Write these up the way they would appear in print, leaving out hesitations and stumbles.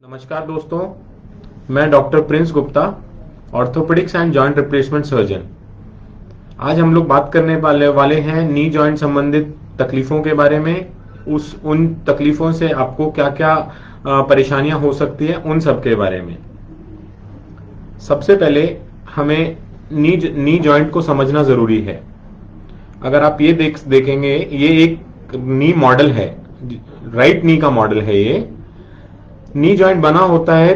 नमस्कार दोस्तों, मैं doctor Prince Gupta, orthopaedics and joint replacement surgeon. आज हम लोग बात करने वाले हैं नी जॉइंट संबंधित तकलीफों के बारे में। उन तकलीफों से आपको क्या क्या परेशानियां हो सकती हैं, उन सब के बारे में। सबसे पहले हमें नी जॉइंट को समझना जरूरी है। अगर आप ये देखेंगे, ये एक नी मॉडल है, राइट नी का मॉडल है। ये नी जॉइंट बना होता है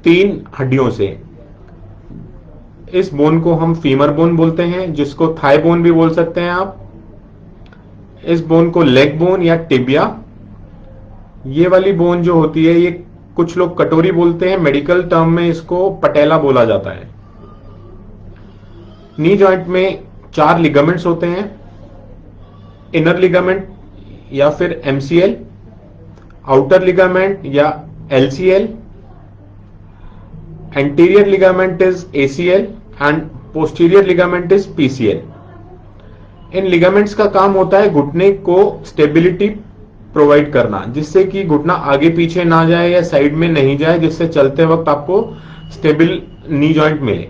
3 हड्डियों से। इस बोन को हम फीमर बोन बोलते हैं, जिसको थाई बोन भी बोल सकते हैं आप। इस बोन को लेग बोन या टिबिया। ये वाली बोन जो होती है, ये कुछ लोग कटोरी बोलते हैं, मेडिकल टर्म में इसको पटेला बोला जाता है। नी जॉइंट में 4 लिगामेंट्स होते हैं। इनर लिगामेंट या फिर एमसीएल, आउटर लिगामेंट या LCL, anterior ligament is ACL and posterior ligament is PCL. In ligaments का काम होता है घुटने को स्टेबिलिटी प्रोवाइड करना, जिससे कि घुटना आगे पीछे ना जाए या साइड में नहीं जाए, जिससे चलते वक्त आपको स्टेबल नी जॉइंट मिले।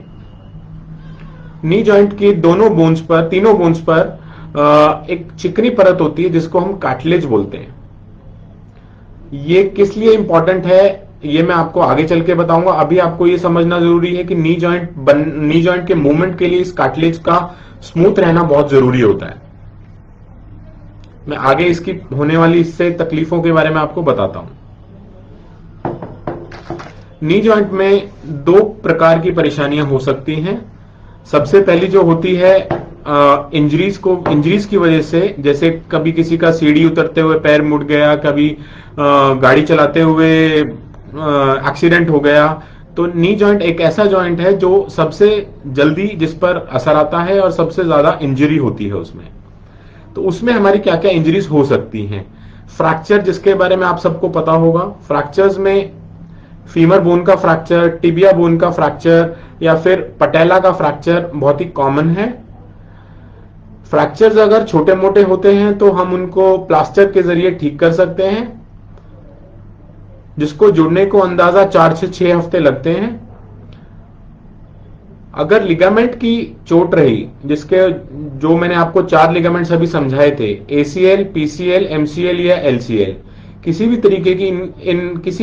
नी जॉइंट की तीनों बोन्स पर एक चिकनी परत होती है, जिसको हम कार्टिलेज बोलते हैं। ये किस लिए इंपॉर्टेंट है, ये मैं आपको आगे चल के बताऊंगा। अभी आपको ये समझना जरूरी है कि नी जॉइंट के मूवमेंट के लिए इस कार्टिलेज का स्मूथ रहना बहुत जरूरी होता है। मैं आगे इसकी होने वाली इससे तकलीफों के बारे में आपको बताता हूं। नी जॉइंट में 2 प्रकार की परेशानियां हो सकती हैं। सबसे पहली जो होती है इंजरीज की वजह से, जैसे कभी किसी का सीढ़ी उतरते हुए पैर मुड़ गया, कभी गाड़ी चलाते हुए एक्सीडेंट हो गया। तो नी जॉइंट एक ऐसा जॉइंट है जो सबसे जल्दी जिस पर असर आता है और सबसे ज्यादा इंजरी होती है उसमें। तो उसमें हमारी क्या क्या इंजरीज हो सकती हैं। फ्रैक्चर, जिसके बारे में आप सबको पता होगा। फ्रैक्चर्स में फीमर बोन का फ्रैक्चर, टिबिया बोन का फ्रैक्चर या फिर पटेला का फ्रैक्चर बहुत ही कॉमन है। फ्रैक्चर्स अगर छोटे मोटे होते हैं तो हम उनको प्लास्टर के जरिए ठीक कर सकते हैं, जिसको जुड़ने को अंदाजा 4 से 6 हफ्ते लगते हैं। अगर लिगामेंट की चोट रही, जो मैंने आपको 4 लिगामेंट्स अभी समझाए थे, एसीएल, पीसीएल, एमसीएल या एलसीएल, किसी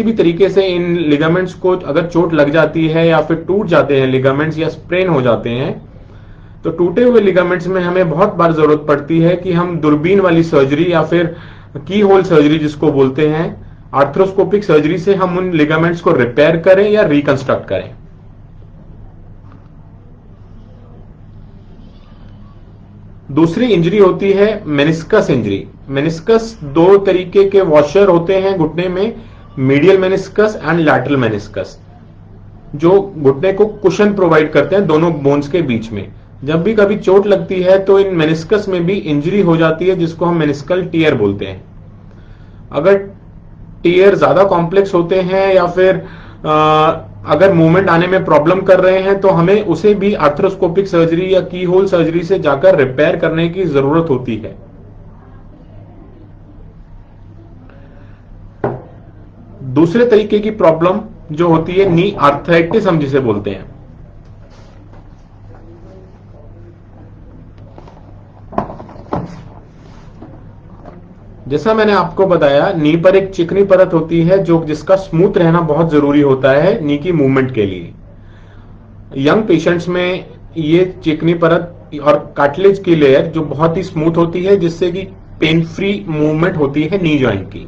भी तरीके से इन लिगामेंट्स को अगर चोट लग जाती है या फिर टूट जाते हैं लिगामेंट्स या स्प्रेन हो जाते हैं, तो टूटे हुए लिगामेंट्स में हमें बहुत बार जरूरत पड़ती है कि हम दूरबीन वाली सर्जरी या फिर की होल सर्जरी जिसको बोलते हैं, आर्थ्रोस्कोपिक सर्जरी से हम उन लिगामेंट्स को रिपेयर करें या रिकंस्ट्रक्ट करें। दूसरी इंजरी होती है मेनिस्कस इंजरी। मेनिस्कस 2 तरीके के वॉशर होते हैं घुटने में, medial meniscus and lateral meniscus, जो घुटने को कुशन प्रोवाइड करते हैं दोनों बोन्स के बीच में। जब भी कभी चोट लगती है तो इन मेनिस्कस में भी इंजरी हो जाती है, जिसको हम मेनिस्कल टियर बोलते हैं। अगर टियर ज्यादा कॉम्प्लेक्स होते हैं या फिर अगर मूवमेंट आने में प्रॉब्लम कर रहे हैं, तो हमें उसे भी आर्थ्रोस्कोपिक सर्जरी या की होल सर्जरी से जाकर रिपेयर करने की जरूरत होती है। दूसरे तरीके की प्रॉब्लम जो होती है नी आर्थराइटिस, हम जिसे बोलते हैं। जैसा मैंने आपको बताया, नी पर एक चिकनी परत होती है जिसका स्मूथ रहना बहुत जरूरी होता है नी की मूवमेंट के लिए। यंग पेशेंट्स में ये चिकनी परत और कार्टिलेज की लेयर जो बहुत ही स्मूथ होती है, जिससे कि पेन फ्री मूवमेंट होती है नी जॉइंट की।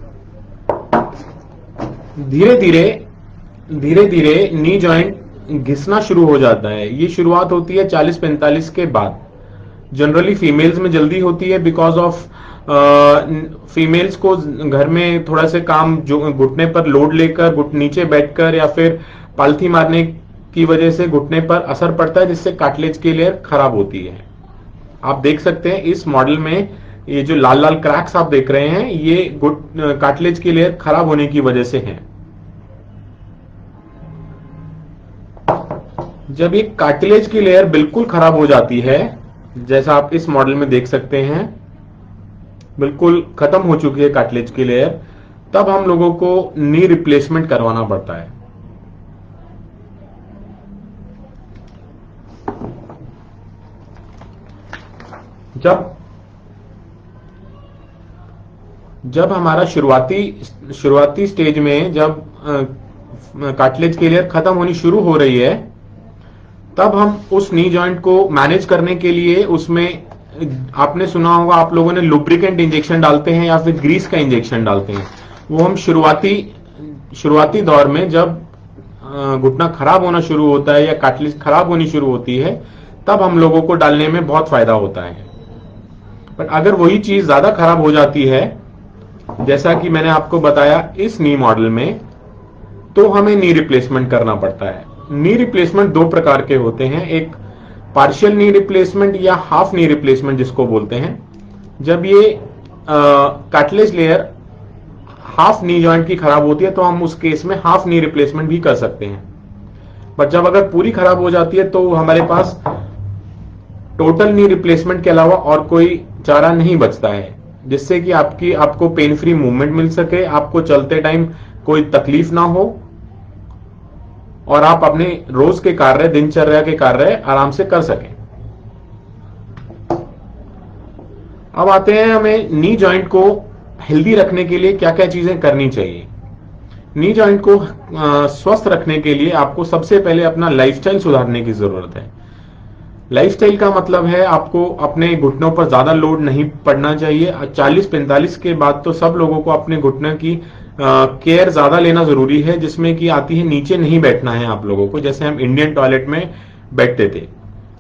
धीरे धीरे नी जॉइंट घिसना शुरू हो जाता है। ये शुरुआत होती है 40-45 के बाद। जनरली फीमेल्स में जल्दी होती है, बिकॉज ऑफ फीमेल्स को घर में थोड़ा से काम, जो घुटने पर लोड लेकर नीचे बैठकर या फिर पालथी मारने की वजह से घुटने पर असर पड़ता है, जिससे कार्टिलेज की लेयर खराब होती है। आप देख सकते हैं इस मॉडल में ये जो लाल लाल क्रैक्स आप देख रहे हैं, ये कार्टिलेज की लेयर खराब होने की वजह से हैं। जब ये कार्टिलेज की लेयर बिल्कुल खराब हो जाती है, जैसा आप इस मॉडल में देख सकते हैं, बिल्कुल खत्म हो चुकी है कार्टिलेज की लेयर, तब हम लोगों को नी रिप्लेसमेंट करवाना पड़ता है। जब हमारा शुरुआती स्टेज में जब कार्टिलेज की लेयर खत्म होनी शुरू हो रही है, तब हम उस नी जॉइंट को मैनेज करने के लिए उसमें, आपने सुना होगा, आप लोगों ने लुब्रिकेंट इंजेक्शन डालते हैं या फिर ग्रीस का इंजेक्शन डालते हैं। वो हम शुरुआती दौर में जब घुटना खराब होना शुरू होता है या कार्टिलेज खराब होनी शुरू होती है, तब हम लोगों को डालने में बहुत फायदा होता है। बट अगर वही चीज ज्यादा खराब हो जाती है, जैसा कि मैंने आपको बताया इस नी मॉडल में, तो हमें नी रिप्लेसमेंट करना पड़ता है। नी रिप्लेसमेंट दो प्रकार के होते हैं, एक पार्शियल नी रिप्लेसमेंट या हाफ नी रिप्लेसमेंट जिसको बोलते हैं। जब ये cartilage layer half knee joint की खराब होती है तो हम उस केस में हाफ नी रिप्लेसमेंट भी कर सकते हैं। बट जब अगर पूरी खराब हो जाती है तो हमारे पास टोटल नी रिप्लेसमेंट के अलावा और कोई चारा नहीं बचता है, जिससे कि आपको पेन फ्री मूवमेंट मिल सके, आपको चलते टाइम कोई तकलीफ ना हो और आप अपने रोज के कार्य, दिनचर्या के कार्य आराम से कर सकें। अब आते हैं हमें नी जॉइंट को हेल्दी रखने के लिए क्या क्या चीजें करनी चाहिए। नी जॉइंट को स्वस्थ रखने के लिए आपको सबसे पहले अपना लाइफस्टाइल सुधारने की जरूरत है। लाइफस्टाइल का मतलब है आपको अपने घुटनों पर ज्यादा लोड नहीं पड़ना चाहिए। 40-45 के बाद तो सब लोगों को अपने घुटने की केयर ज्यादा लेना जरूरी है, जिसमें कि आती है नीचे नहीं बैठना है आप लोगों को, जैसे हम इंडियन टॉयलेट में बैठते थे।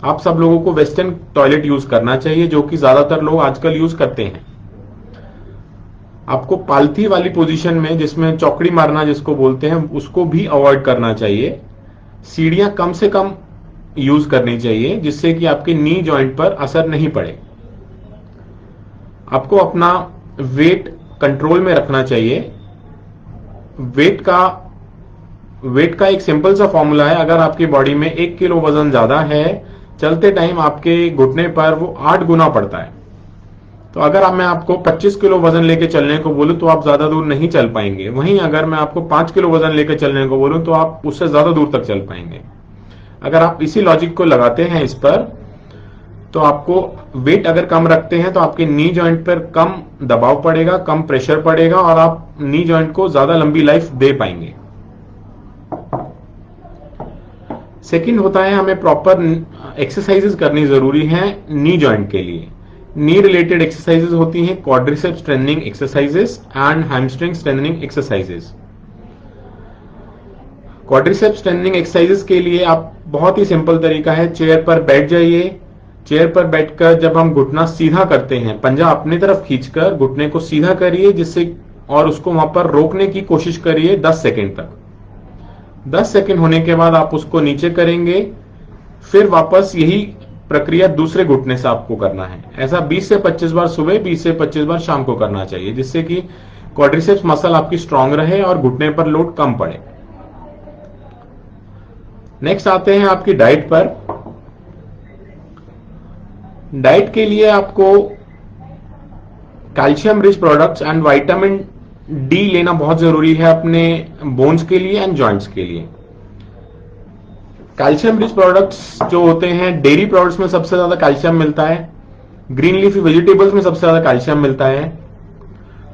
आप सब लोगों को वेस्टर्न टॉयलेट यूज करना चाहिए, जो कि ज्यादातर लोग आजकल यूज करते हैं। आपको पालथी वाली पोजीशन में, जिसमें चौकड़ी मारना जिसको बोलते हैं, उसको भी अवॉइड करना चाहिए। सीढ़ियां कम से कम यूज करनी चाहिए, जिससे कि आपके नी जॉइंट पर असर नहीं पड़े। आपको अपना वेट कंट्रोल में रखना चाहिए। वेट का एक सिंपल सा फॉर्मूला है। अगर आपकी बॉडी में 1 किलो वजन ज्यादा है, चलते टाइम आपके घुटने पर वो 8 गुना पड़ता है। तो अगर मैं आपको 25 किलो वजन लेके चलने को बोलूं तो आप ज्यादा दूर नहीं चल पाएंगे। वहीं अगर मैं आपको 5 किलो वजन लेके चलने को बोलूं तो आप उससे ज्यादा दूर तक चल पाएंगे। अगर आप इसी लॉजिक को लगाते हैं इस पर, तो आपको वेट अगर कम रखते हैं तो आपके नी जॉइंट पर कम दबाव पड़ेगा, कम प्रेशर पड़ेगा और आप नी जॉइंट को ज्यादा लंबी लाइफ दे पाएंगे। सेकंड होता है, हमें प्रॉपर एक्सरसाइजेस करनी जरूरी है नी जॉइंट के लिए। नी रिलेटेड एक्सरसाइजेस होती हैं quadriceps strengthening exercises and hamstring strengthening exercises. Quadriceps strengthening exercises के लिए आप बहुत ही सिंपल तरीका है, चेयर पर बैठ जाइए। चेयर पर बैठकर जब हम घुटना सीधा करते हैं, पंजा अपनी तरफ खींचकर घुटने को सीधा करिए, जिससे और उसको वहां पर रोकने की कोशिश करिए 10 सेकंड तक। 10 सेकंड होने के बाद आप उसको नीचे करेंगे। फिर वापस यही प्रक्रिया दूसरे घुटने से आपको करना है। ऐसा 20 से 25 बार सुबह, 20 से 25 बार शाम को करना चाहिए, जिससे कि क्वाड्रिसेप्स मसल आपकी स्ट्रांग रहे और घुटने पर लोड कम पड़े। नेक्स्ट आते हैं आपकी डाइट पर। डाइट के लिए आपको calcium rich products and vitamin D लेना बहुत जरूरी है अपने बोन्स के लिए एंड जॉइंट्स के लिए। कैल्शियम रिच प्रोडक्ट्स जो होते हैं, डेयरी प्रोडक्ट्स में सबसे ज्यादा कैल्शियम मिलता है, ग्रीन लीफी वेजिटेबल्स में सबसे ज्यादा कैल्शियम मिलता है।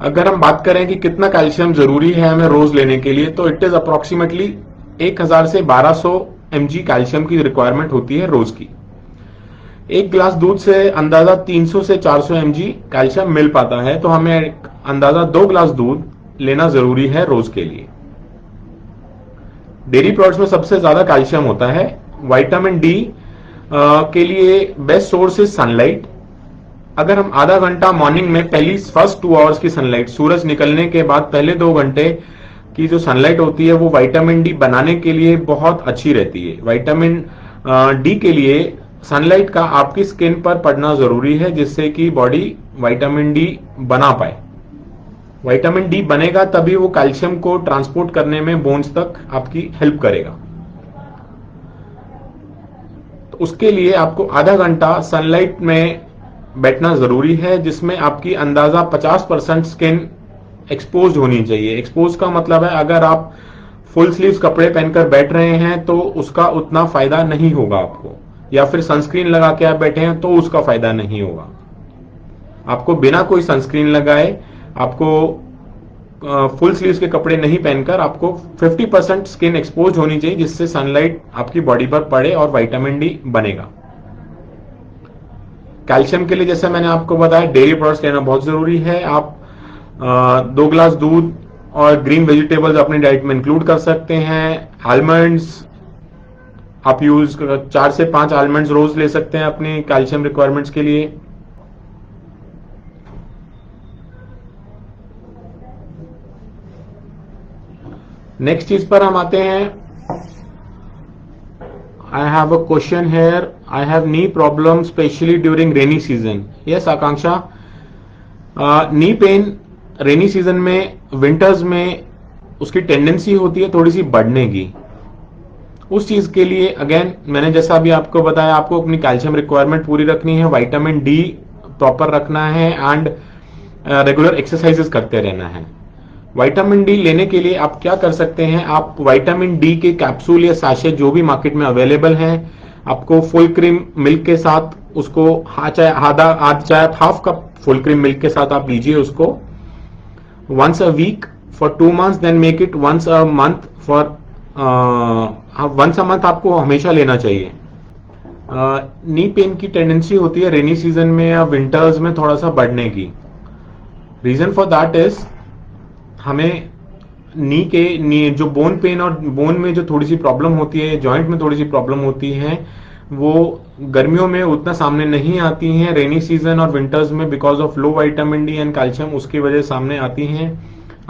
अगर हम बात करें कि कितना कैल्शियम जरूरी है हमें रोज लेने के लिए, तो इट इज अप्रोक्सीमेटली 1000 से 1200 mg कैल्शियम की रिक्वायरमेंट होती है रोज की। एक गिलास दूध से अंदाजा 300 से 400 mg कैल्शियम मिल पाता है, तो हमें अंदाजा 2 गिलास दूध लेना जरूरी है रोज के लिए। डेयरी प्रोडक्ट्स में सबसे ज्यादा कैल्शियम होता है। विटामिन डी के लिए बेस्ट सोर्स इज सनलाइट। अगर हम आधा घंटा मॉर्निंग में फर्स्ट 2 आवर्स की सनलाइट, सूरज निकलने के बाद पहले 2 घंटे की जो सनलाइट होती है, वो विटामिन डी बनाने के लिए बहुत अच्छी रहती है। विटामिन डी के लिए सनलाइट का आपकी स्किन पर पड़ना जरूरी है, जिससे कि बॉडी विटामिन डी बना पाए। विटामिन डी बनेगा तभी वो कैल्शियम को ट्रांसपोर्ट करने में बोन्स तक आपकी हेल्प करेगा। तो उसके लिए आपको आधा घंटा सनलाइट में बैठना जरूरी है, जिसमें आपकी अंदाजा 50% स्किन एक्सपोज होनी चाहिए। एक्सपोज का मतलब है अगर आप फुल स्लीव्स कपड़े पहनकर बैठ रहे हैं तो उसका उतना फायदा नहीं होगा आपको, या फिर सनस्क्रीन लगा के आप बैठे हैं तो उसका फायदा नहीं होगा। आपको बिना कोई सनस्क्रीन लगाए, आपको फुल स्लीव्स के कपड़े नहीं पहनकर आपको 50% स्किन एक्सपोज होनी चाहिए, जिससे सनलाइट आपकी बॉडी पर पड़े और विटामिन डी बनेगा। कैल्शियम के लिए जैसे मैंने आपको बताया डेयरी प्रोडक्ट्स लेना बहुत जरूरी है। आप 2 गिलास दूध और ग्रीन वेजिटेबल्स अपनी डाइट में इंक्लूड कर सकते हैं। आलमंड्स आप 4 से 5 आलमंड्स रोज ले सकते हैं अपनी कैल्शियम रिक्वायरमेंट्स के लिए। नेक्स्ट चीज पर हम आते हैं। I have a question here, I have knee problem specially during rainy season. Yes Akanksha, knee pain rainy season में, विंटर्स में उसकी टेंडेंसी होती है थोड़ी सी बढ़ने की। उस चीज के लिए अगेन मैंने जैसा अभी आपको बताया, आपको अपनी कैल्शियम रिक्वायरमेंट पूरी रखनी है, विटामिन डी प्रॉपर रखना है एंड रेगुलर एक्सरसाइजेस करते रहना है। विटामिन डी लेने के लिए आप क्या कर सकते हैं, आप विटामिन डी के कैप्सूल या सैशे जो भी मार्केट में अवेलेबल हैं, आपको फुल क्रीम मिल्क के साथ उसको चाहे half cup full cream milk के साथ आप लीजिए उसको once a week for 2 months, then make it once a month for once a month आपको हमेशा लेना चाहिए। नी पेन की टेंडेंसी होती है रेनी सीजन में या विंटर्स में थोड़ा सा बढ़ने की। रीजन फॉर दैट इज हमें नी जो बोन पेन और बोन में जो थोड़ी सी प्रॉब्लम होती है, जॉइंट में थोड़ी सी प्रॉब्लम होती है, वो गर्मियों में उतना सामने नहीं आती हैं। रेनी सीजन और विंटर्स में because of low vitamin D and calcium उसकी वजह सामने आती हैं।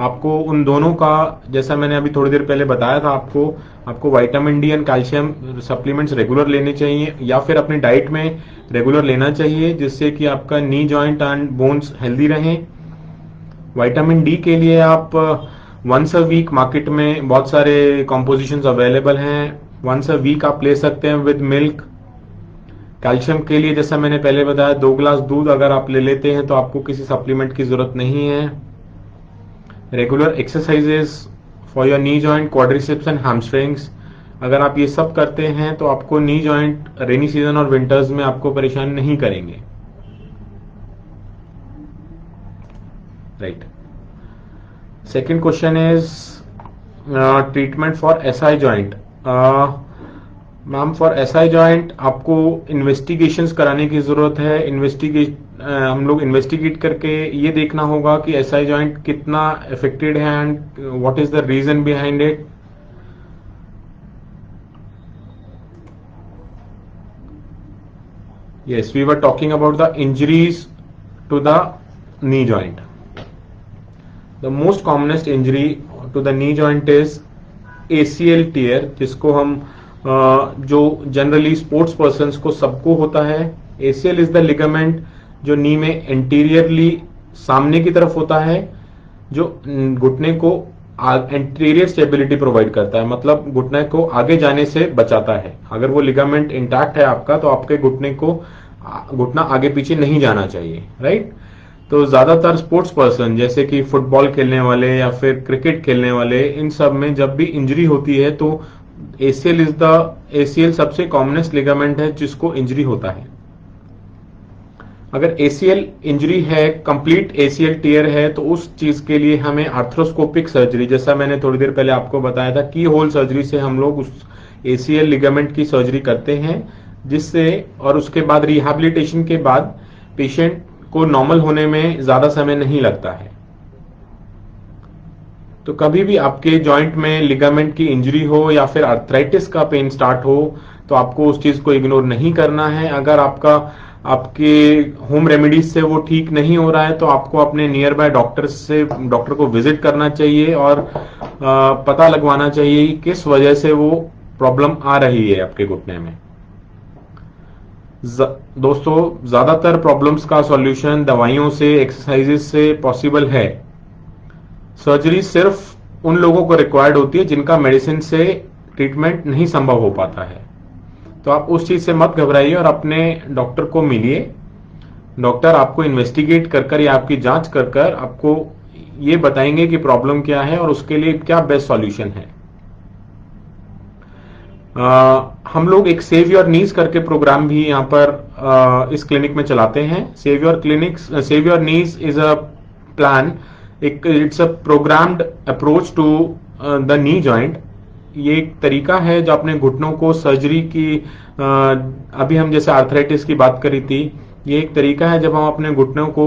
आपको उन दोनों का, जैसा मैंने अभी थोड़ी देर पहले बताया था आपको vitamin D and calcium supplements regular लेने चाहिए या फिर अपनी डाइट में रेगुलर लेना चाहिए, जिससे कि आपका knee joint and bones healthy रहें। विटामिन डी के लिए आप वंस अ वीक मार्केट में बहुत सारे कॉम्पोजिशंस अवेलेबल हैं, वंस अ वीक आप ले सकते हैं विद मिल्क। कैल्शियम के लिए जैसा मैंने पहले बताया 2 गिलास दूध अगर आप ले लेते हैं तो आपको किसी सप्लीमेंट की जरूरत नहीं है। Regular exercises for your knee joint, quadriceps and hamstrings, अगर आप ये सब करते हैं तो आपको नी जॉइंट रेनी सीजन और विंटर्स में आपको परेशान नहीं करेंगे। Right. Second question is treatment for SI joint. Ma'am for SI joint आपको इन्वेस्टिगेशंस कराने की जरूरत है। हम लोग इन्वेस्टिगेट करके ये देखना होगा कि एसआई जॉइंट कितना अफेक्टेड है and what is the reason behind it. yes, we were talking about the injuries to the knee joint. The most commonest injury to the knee joint is ACL tear, जिसको हम जो generally sports persons को सबको होता है। ACL is the ligament जो नी में anteriorly सामने की तरफ होता है, जो घुटने को एंटीरियर स्टेबिलिटी प्रोवाइड करता है, मतलब घुटने को आगे जाने से बचाता है। अगर वो लिगामेंट इंटैक्ट है आपका तो आपके घुटना आगे पीछे नहीं जाना चाहिए। राइट। तो ज्यादातर स्पोर्ट्स पर्सन जैसे कि फुटबॉल खेलने वाले या फिर क्रिकेट खेलने वाले, इन सब में जब भी इंजरी होती है तो ACL सबसे कॉमनेस्ट लिगामेंट है जिसको इंजरी होता है। अगर ACL इंजरी है, कंप्लीट ACL टीयर है, तो उस चीज के लिए हमें आर्थ्रोस्कोपिक सर्जरी, जैसा मैंने थोड़ी देर पहले आपको बताया था, की होल सर्जरी से हम लोग उस ACL लिगामेंट की सर्जरी करते हैं, जिससे और उसके बाद रिहैबिलिटेशन के बाद पेशेंट को नॉर्मल होने में ज्यादा समय नहीं लगता है। तो कभी भी आपके जॉइंट में लिगामेंट की इंजरी हो या फिर आर्थराइटिस का पेन स्टार्ट हो तो आपको उस चीज को इग्नोर नहीं करना है। अगर आपके होम रेमेडीज से वो ठीक नहीं हो रहा है तो आपको अपने नियर बाय डॉक्टर को विजिट करना चाहिए और पता लगवाना चाहिए कि किस वजह से वो प्रॉब्लम आ रही है आपके घुटने में। दोस्तों, ज्यादातर प्रॉब्लम्स का सॉल्यूशन दवाइयों से, एक्सरसाइजेस से पॉसिबल है। सर्जरी सिर्फ उन लोगों को रिक्वायर्ड होती है जिनका मेडिसिन से ट्रीटमेंट नहीं संभव हो पाता है। तो आप उस चीज से मत घबराइए और अपने डॉक्टर को मिलिए। डॉक्टर आपको इन्वेस्टिगेट कर या आपकी जांच कर आपको ये बताएंगे कि प्रॉब्लम क्या है और उसके लिए क्या बेस्ट सॉल्यूशन है। हम लोग एक सेव योर नीज करके प्रोग्राम भी यहाँ पर इस क्लिनिक में चलाते हैं। Save your knees is a plan, it's a programmed approach to the knee joint. ये एक तरीका है जो अपने घुटनों को सर्जरी की, अभी हम जैसे आर्थराइटिस की बात करी थी, ये एक तरीका है जब हम अपने घुटनों को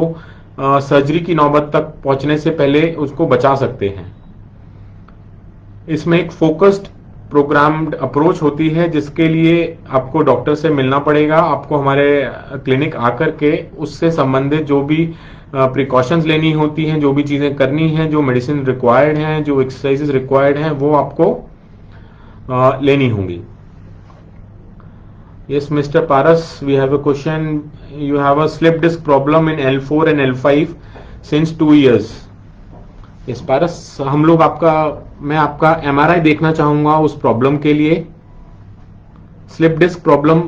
सर्जरी की नौबत तक पहुंचने से पहले उसको बचा सकते हैं। इसमें एक फोकस्ड प्रोग्राम्ड अप्रोच होती है जिसके लिए आपको डॉक्टर से मिलना पड़ेगा। आपको हमारे क्लिनिक आकर के उससे संबंधित जो भी प्रिकॉशंस लेनी होती हैं, जो भी चीजें करनी हैं, जो मेडिसिन रिक्वायर्ड हैं, जो एक्सरसाइजेस रिक्वायर्ड हैं, वो आपको लेनी होंगी। Yes, Mr. Paras, we have a question. You have a slip disc problem in L4 and L5 since 2 years. Yes, Paras, हम लोग मैं आपका MRI देखना चाहूंगा उस प्रॉब्लम के लिए। स्लिप डिस्क प्रॉब्लम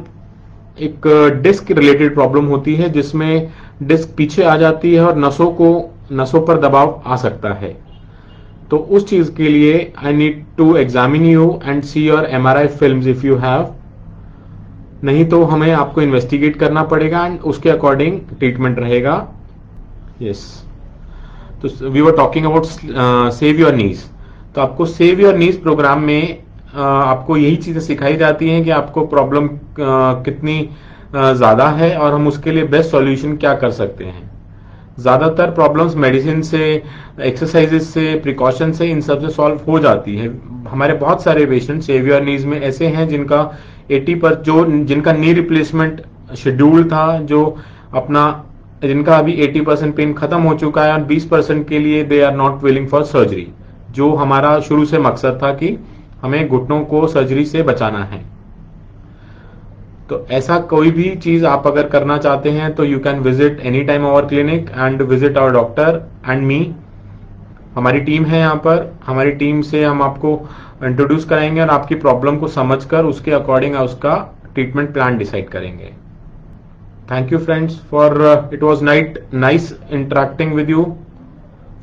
एक डिस्क रिलेटेड प्रॉब्लम होती है जिसमें डिस्क पीछे आ जाती है और नसों पर दबाव आ सकता है। तो उस चीज के लिए I need to examine you and see your MRI films if you have. नहीं तो हमें आपको इन्वेस्टिगेट करना पड़ेगा एंड उसके अकॉर्डिंग ट्रीटमेंट रहेगा। यस, तो we were talking about save your knees. तो आपको सेव योर नीज प्रोग्राम में आपको यही चीजें सिखाई जाती हैं कि आपको प्रॉब्लम कितनी ज्यादा है और हम उसके लिए बेस्ट सॉल्यूशन क्या कर सकते हैं। ज्यादातर प्रॉब्लम्स मेडिसिन से, एक्सरसाइजेस से, प्रिकॉशन से, इन सब से सॉल्व हो जाती है। हमारे बहुत सारे पेशेंट सेव योर नीज में ऐसे हैं जिनका जिनका नी रिप्लेसमेंट शेड्यूल था, जिनका अभी 80% पेन खत्म हो चुका है और 20% के लिए they are not willing for surgery, जो हमारा शुरू से मकसद था कि हमें घुटनों को सर्जरी से बचाना है। तो ऐसा कोई भी चीज आप अगर करना चाहते हैं तो you can visit any time our clinic and visit our doctor and me. हमारी टीम है यहाँ पर, हमारी टीम से हम आपको इंट्रोड्यूस कराएंगे और आपकी प्रॉब्लम को समझकर उसके अकॉर्डिंग उसका ट्रीटमेंट प्लान डिसाइड करेंगे। Thank you friends for it was nice interacting with you.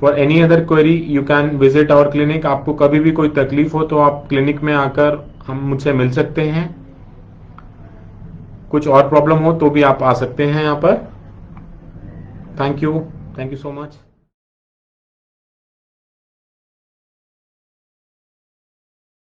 For any other query you can visit our clinic. आपको कभी भी कोई तकलीफ हो तो आप क्लिनिक में आकर हम मुझसे मिल सकते हैं। कुछ और प्रॉब्लम हो तो भी आप आ सकते हैं यहाँ पर। Thank you so much.